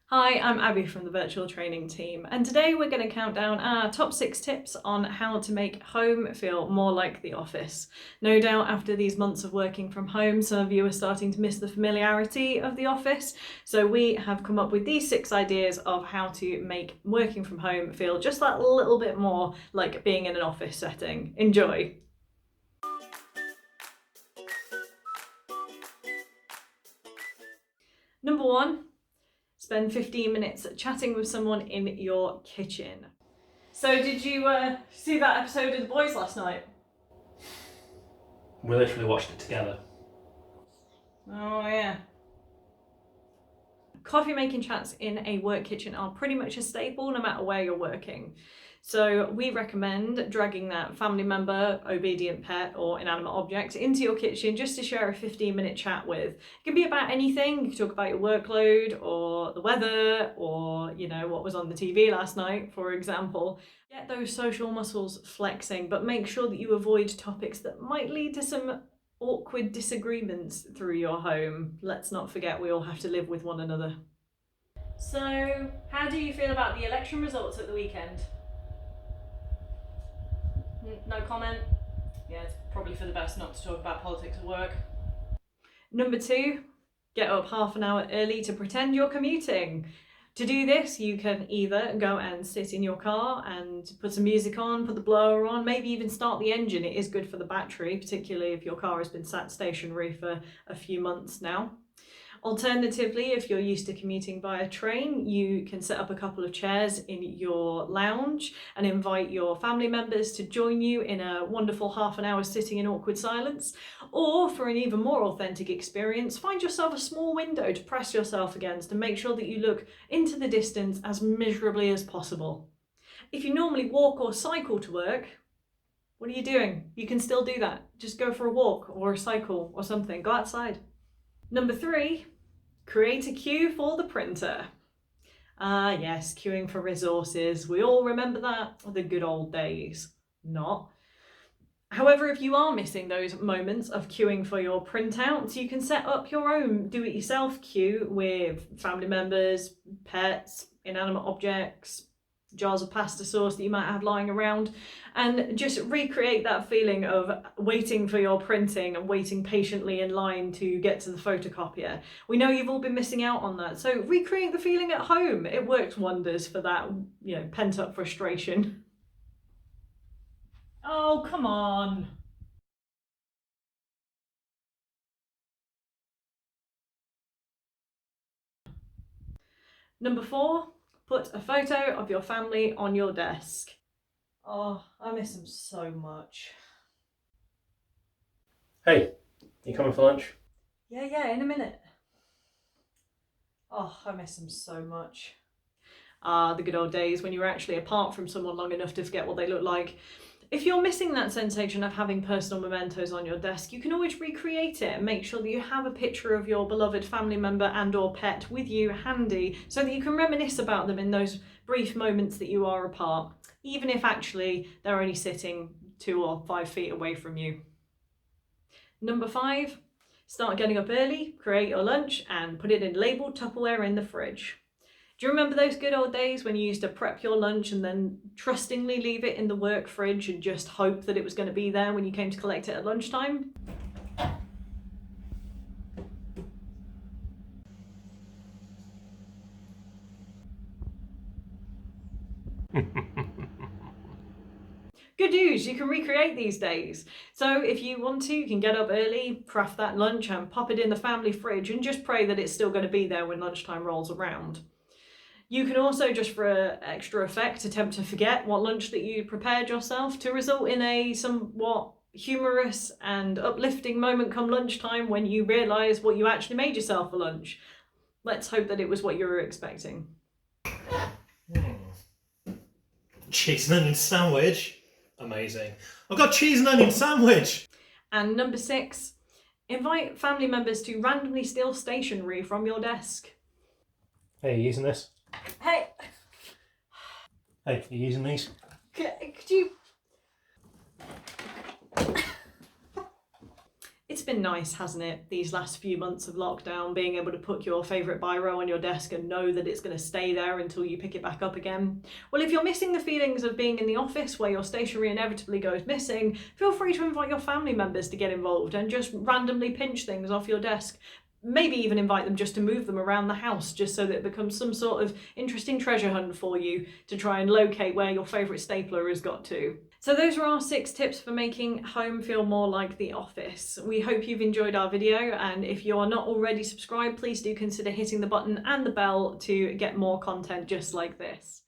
Hi, I'm Abby from the virtual training team, and today we're going to count down our top 6 tips on how to make home feel more like the office. No doubt after these months of working from home, some of you are starting to miss the familiarity of the office, so we have come up with these 6 ideas of how to make working from home feel just that little bit more like being in an office setting. Enjoy! Number 1. Spend 15 minutes chatting with someone in your kitchen. So did you see that episode of The Boys last night? We literally watched it together. Oh yeah. Coffee making chats in a work kitchen are pretty much a staple no matter where you're working. So we recommend dragging that family member, obedient pet or inanimate object into your kitchen just to share a 15-minute chat with. It can be about anything. You can talk about your workload or the weather or, what was on the TV last night, for example. Get those social muscles flexing, but make sure that you avoid topics that might lead to some awkward disagreements through your home. Let's not forget we all have to live with one another. So, how do you feel about the election results at the weekend? No comment? Yeah, it's probably for the best not to talk about politics at work. Number 2, get up half an hour early to pretend you're commuting. To do this, you can either go and sit in your car and put some music on, put the blower on, maybe even start the engine. It is good for the battery, particularly if your car has been sat stationary for a few months now. Alternatively, if you're used to commuting via train, you can set up a couple of chairs in your lounge and invite your family members to join you in a wonderful half an hour sitting in awkward silence. Or for an even more authentic experience, find yourself a small window to press yourself against and make sure that you look into the distance as miserably as possible. If you normally walk or cycle to work, what are you doing? You can still do that. Just go for a walk or a cycle or something. Go outside. Number 3, create a queue for the printer. Yes, queuing for resources. We all remember that, the good old days. Not. However, if you are missing those moments of queuing for your printouts, you can set up your own do-it-yourself queue with family members, pets, inanimate objects, jars of pasta sauce that you might have lying around, and just recreate that feeling of waiting for your printing and waiting patiently in line to get to the photocopier. We know you've all been missing out on that, so recreate the feeling at home. It works wonders for that, pent-up frustration. Oh, come on. Number 4, put a photo of your family on your desk. Oh, I miss them so much. Hey, you coming for lunch? Yeah, in a minute. Oh, I miss them so much. The good old days when you were actually apart from someone long enough to forget what they look like. If you're missing that sensation of having personal mementos on your desk, you can always recreate it and make sure that you have a picture of your beloved family member and or pet with you handy so that you can reminisce about them in those brief moments that you are apart, even if actually they're only sitting 2 or 5 feet away from you. Number 5, start getting up early, create your lunch and put it in labelled Tupperware in the fridge. Do you remember those good old days when you used to prep your lunch and then trustingly leave it in the work fridge and just hope that it was going to be there when you came to collect it at lunchtime? Good news, you can recreate these days. So if you want to, you can get up early, craft that lunch and pop it in the family fridge and just pray that it's still going to be there when lunchtime rolls around. You can also, just for extra effect, attempt to forget what lunch that you prepared yourself to result in a somewhat humorous and uplifting moment come lunchtime when you realise what you actually made yourself for lunch. Let's hope that it was what you were expecting. Cheese and onion sandwich? Amazing. I've got cheese and onion sandwich! And number 6, invite family members to randomly steal stationery from your desk. Hey, are you using this? Hey, Hey, are you using these? could you... It's been nice, hasn't it, these last few months of lockdown, being able to put your favourite biro on your desk and know that it's going to stay there until you pick it back up again? Well, if you're missing the feelings of being in the office where your stationery inevitably goes missing, feel free to invite your family members to get involved and just randomly pinch things off your desk. Maybe even invite them just to move them around the house, just so that it becomes some sort of interesting treasure hunt for you to try and locate where your favourite stapler has got to. So those are our 6 tips for making home feel more like the office. We hope you've enjoyed our video, and if you are not already subscribed, please do consider hitting the button and the bell to get more content just like this.